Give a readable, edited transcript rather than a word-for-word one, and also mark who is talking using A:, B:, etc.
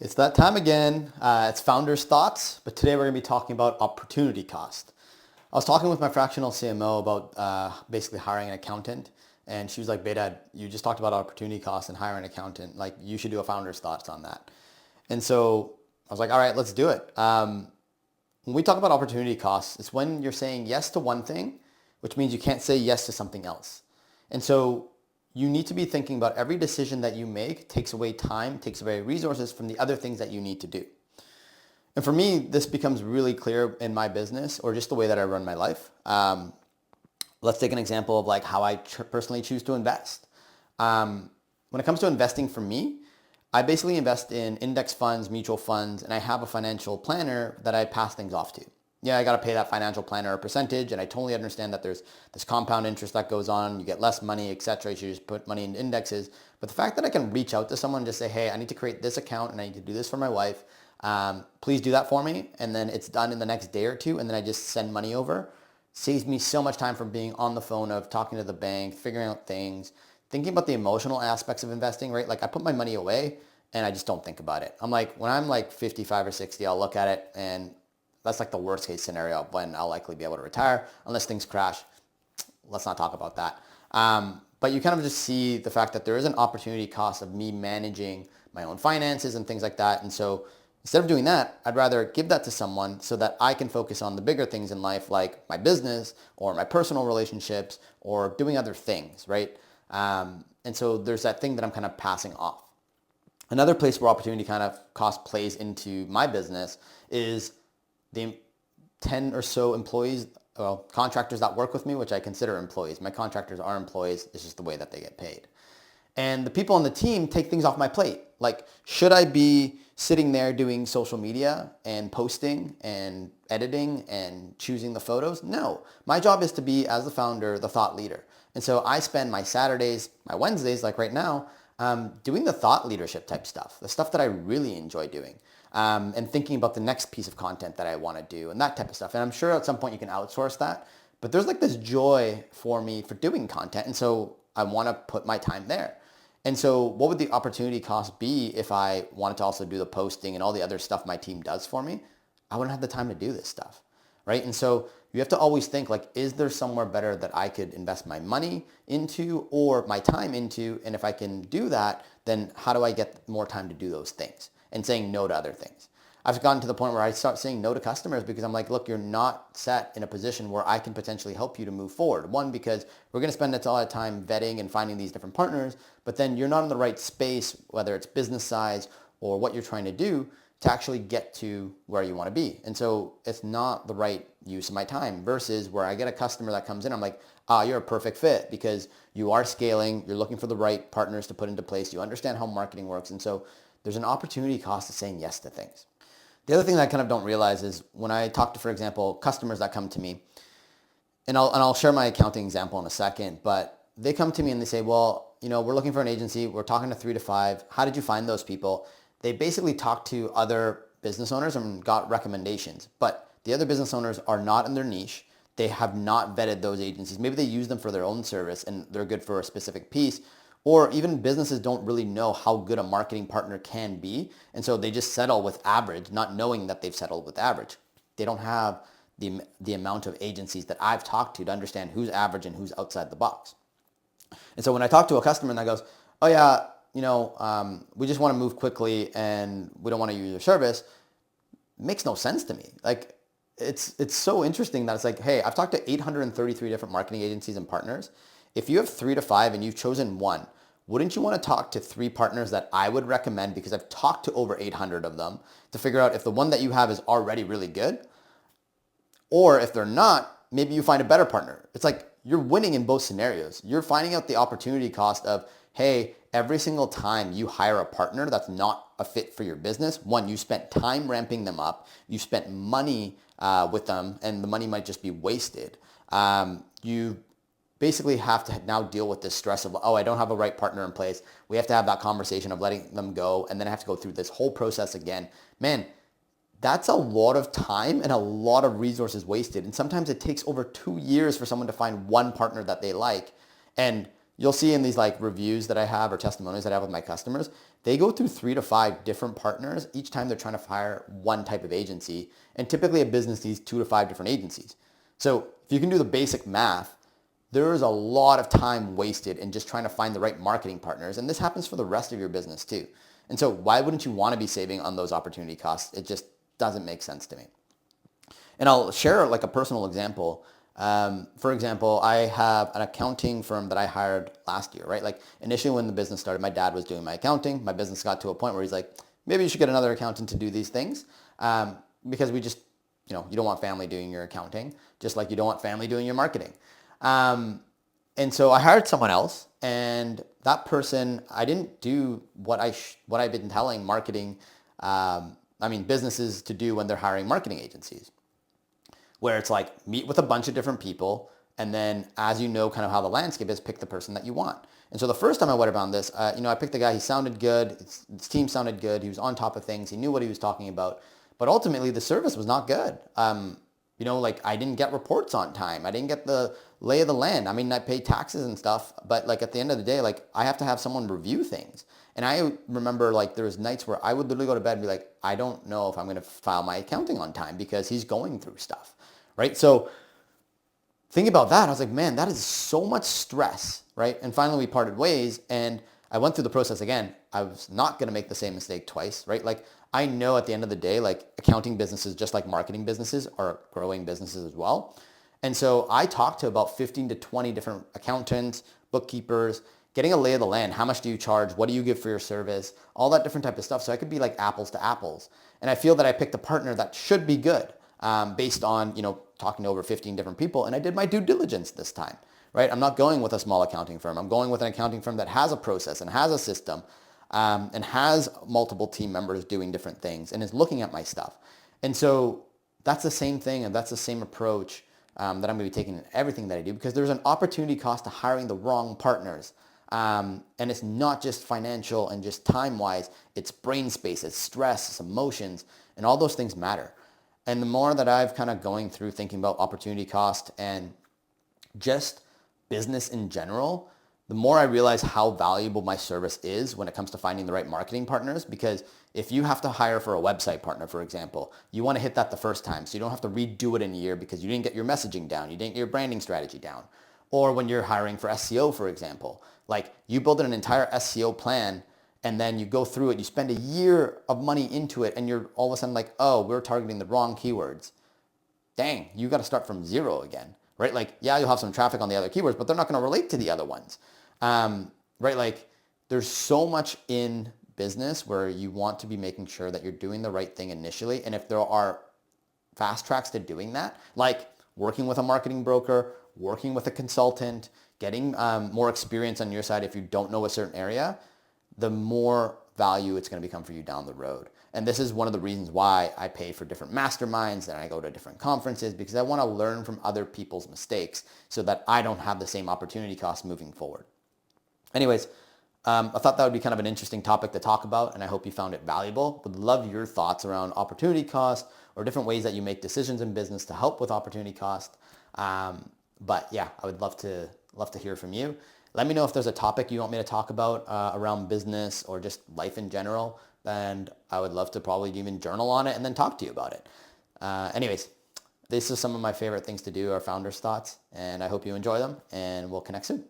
A: It's that time again. It's Founder's Thoughts, but today we're going to be talking about opportunity cost. I was talking with my fractional CMO about basically hiring an accountant, and she was like, Bedad, you just talked about opportunity cost and hiring an accountant. Like, you should do a Founder's Thoughts on that. And so I was like, all right, let's do it. When we talk about opportunity costs, it's when you're saying yes to one thing, which means you can't say yes to something else. And so you need to be thinking about every decision that you make takes away time, takes away resources from the other things that you need to do. And for me, this becomes really clear in my business or just the way that I run my life. Let's take an example of like how I personally choose to invest. When it comes to investing for me, I basically invest in index funds, mutual funds, and I have a financial planner that I pass things off to. Yeah, I got to pay that financial planner a percentage, and I totally understand that there's this compound interest that goes on. You get less money, etc. You should just put money in indexes. But the fact that I can reach out to someone and just say, hey, I need to create this account and I need to do this for my wife. Please do that for me. And then it's done in the next day or two, and then I just send money over. Saves me so much time from being on the phone of talking to the bank, figuring out things, thinking about the emotional aspects of investing, right? Like I put my money away and I just don't think about it. I'm like, when I'm like 55 or 60, I'll look at it and that's like the worst case scenario of when I'll likely be able to retire unless things crash. Let's not talk about that. But you kind of just see the fact that there is an opportunity cost of me managing my own finances and things like that. And so instead of doing that, I'd rather give that to someone so that I can focus on the bigger things in life, like my business or my personal relationships or doing other things, right? And so there's that thing that I'm kind of passing off. Another place where opportunity kind of cost plays into my business is the 10 or so employees, well, contractors that work with me, which I consider employees. My contractors are employees. It's just the way that they get paid. And the people on the team take things off my plate. Like, should I be sitting there doing social media and posting and editing and choosing the photos? No. My job is to be, as the founder, the thought leader. And so I spend my Saturdays, my Wednesdays, like right now, doing the thought leadership type stuff, the stuff that I really enjoy doing. And thinking about the next piece of content that I want to do and that type of stuff. And I'm sure at some point you can outsource that, but there's like this joy for me for doing content. And so I want to put my time there. And so what would the opportunity cost be if I wanted to also do the posting and all the other stuff my team does for me? I wouldn't have the time to do this stuff, right? And so you have to always think like, is there somewhere better that I could invest my money into or my time into? And if I can do that, then how do I get more time to do those things? And saying no to other things. I've gotten to the point where I start saying no to customers because I'm like, look, you're not set in a position where I can potentially help you to move forward. One, because we're going to spend a lot of time vetting and finding these different partners, but then you're not in the right space, whether it's business size or what you're trying to do to actually get to where you want to be. And so it's not the right use of my time versus where I get a customer that comes in, I'm like, you're a perfect fit because you are scaling, you're looking for the right partners to put into place, you understand how marketing works. And so there's an opportunity cost to saying yes to things. The other thing that I kind of don't realize is when I talk to, for example, customers that come to me, and I'll share my accounting example in a second, but they come to me and they say, well, we're looking for an agency. We're talking to 3 to 5. How did you find those people? They basically talked to other business owners and got recommendations, but the other business owners are not in their niche. They have not vetted those agencies. Maybe they use them for their own service and they're good for a specific piece. Or even businesses don't really know how good a marketing partner can be. And so they just settle with average, not knowing that they've settled with average. They don't have the amount of agencies that I've talked to understand who's average and who's outside the box. And so when I talk to a customer and that goes, oh yeah, we just want to move quickly and we don't want to use your service, it makes no sense to me. Like it's so interesting that it's like, hey, I've talked to 833 different marketing agencies and partners. If you have 3 to 5 and you've chosen one, wouldn't you want to talk to 3 partners that I would recommend because I've talked to over 800 of them to figure out if the one that you have is already really good? Or if they're not, maybe you find a better partner. It's like you're winning in both scenarios. You're finding out the opportunity cost of, hey, every single time you hire a partner that's not a fit for your business, one, you spent time ramping them up, you spent money with them, and the money might just be wasted. You basically have to now deal with this stress of, I don't have a right partner in place. We have to have that conversation of letting them go, and then I have to go through this whole process again. Man, that's a lot of time and a lot of resources wasted. And sometimes it takes over 2 years for someone to find one partner that they like. And you'll see in these like reviews that I have or testimonies that I have with my customers, they go through 3 to 5 different partners each time they're trying to hire one type of agency. And typically a business needs 2 to 5 different agencies. So if you can do the basic math, there is a lot of time wasted in just trying to find the right marketing partners. And this happens for the rest of your business too. And so why wouldn't you want to be saving on those opportunity costs? It just doesn't make sense to me. And I'll share like a personal example. For example, I have an accounting firm that I hired last year, right? Like initially when the business started, my dad was doing my accounting. My business got to a point where he's like, maybe you should get another accountant to do these things. Because we just, you don't want family doing your accounting, just like you don't want family doing your marketing. And so I hired someone else, and that person, I didn't do what I've been telling businesses to do when they're hiring marketing agencies, where it's like meet with a bunch of different people, and then as you know kind of how the landscape is, pick the person that you want. And so the first time I went around this, I picked a guy. He sounded good. His team sounded good. He was on top of things. He knew what he was talking about. But ultimately, the service was not good. I didn't get reports on time. I didn't get the lay of the land. I mean, I pay taxes and stuff, but like at the end of the day, like I have to have someone review things. And I remember like there was nights where I would literally go to bed and be like, I don't know if I'm going to file my accounting on time because he's going through stuff, right? So thinking about that, I was like, man, that is so much stress, right? And finally we parted ways, and I went through the process again. I was not going to make the same mistake twice, right? Like I know at the end of the day, like accounting businesses, just like marketing businesses, are growing businesses as well. And so I talked to about 15 to 20 different accountants, bookkeepers, getting a lay of the land. How much do you charge? What do you give for your service? All that different type of stuff. So I could be like apples to apples. And I feel that I picked a partner that should be good based on, talking to over 15 different people. And I did my due diligence this time, right? I'm not going with a small accounting firm. I'm going with an accounting firm that has a process and has a system and has multiple team members doing different things and is looking at my stuff. And so that's the same thing, and that's the same approach that I'm going to be taking in everything that I do, because there's an opportunity cost to hiring the wrong partners. And it's not just financial and just time-wise. It's brain space, it's stress, it's emotions, and all those things matter. And the more that I've kind of going through thinking about opportunity cost and just business in general, the more I realize how valuable my service is when it comes to finding the right marketing partners. Because if you have to hire for a website partner, for example, you want to hit that the first time so you don't have to redo it in a year because you didn't get your messaging down, you didn't get your branding strategy down. Or when you're hiring for SEO, for example, like you build an entire SEO plan and then you go through it, you spend a year of money into it, and you're all of a sudden like, oh, we're targeting the wrong keywords. Dang, you got to start from zero again, right? Like, yeah, you'll have some traffic on the other keywords, but they're not going to relate to the other ones, right? Like there's so much in business where you want to be making sure that you're doing the right thing initially. And if there are fast tracks to doing that, like working with a marketing broker, working with a consultant, getting more experience on your side if you don't know a certain area, the more value it's going to become for you down the road. And this is one of the reasons why I pay for different masterminds and I go to different conferences, because I want to learn from other people's mistakes so that I don't have the same opportunity costs moving forward. Anyways, I thought that would be kind of an interesting topic to talk about, and I hope you found it valuable. Would love your thoughts around opportunity cost or different ways that you make decisions in business to help with opportunity cost. But yeah, I would love to hear from you. Let me know if there's a topic you want me to talk about around business or just life in general, and I would love to probably even journal on it and then talk to you about it. Anyways, this is some of my favorite things to do, are Founders Thoughts, and I hope you enjoy them, and we'll connect soon.